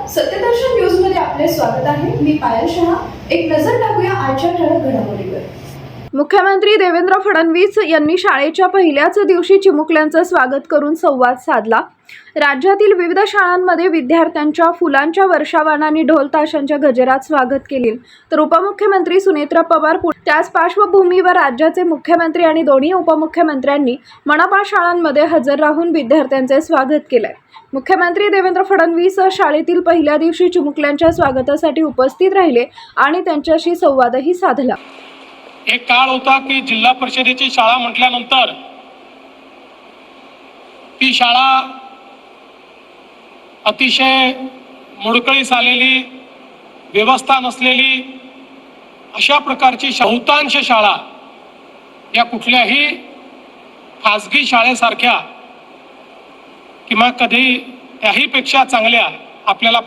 Satyadarshan news मध्ये आपले स्वागत आहे। मी पायल शहा। एक नजर टाकूया आजच्या ठळक घडामोडीवर। मुख्यमंत्री देवेंद्र फडणवीस यांनी शाळेच्या पहिल्याच दिवशी चिमुकल्यांचं स्वागत करून संवाद साधला। राज्यातील विविध शाळांमध्ये विद्यार्थ्यांच्या फुलांच्या वर्षावानाने ढोल ताशांच्या गजरात स्वागत केले, तर उपमुख्यमंत्री सुनेत्रा पवार त्याच पार्श्वभूमीवर राज्याचे मुख्यमंत्री आणि दोन्ही उपमुख्यमंत्र्यांनी मनपा शाळांमध्ये हजर राहून विद्यार्थ्यांचे स्वागत केले। मुख्यमंत्री देवेंद्र फडणवीस शाळेतील पहिल्या दिवशी चिमुकल्यांच्या स्वागतासाठी उपस्थित राहिले आणि त्यांच्याशी संवादही साधला। एक काळ होता की जिल्हा परिषदेची शाळा म्हटल्यानंतर ती शाळा अतिशय मोडकळीस आलेली, व्यवस्था नसलेली अशा प्रकारची बहुतांश शाळा या कुठल्याही खासगी शाळेसारख्या किंवा कधी त्याही पेक्षा चांगल्या आपल्याला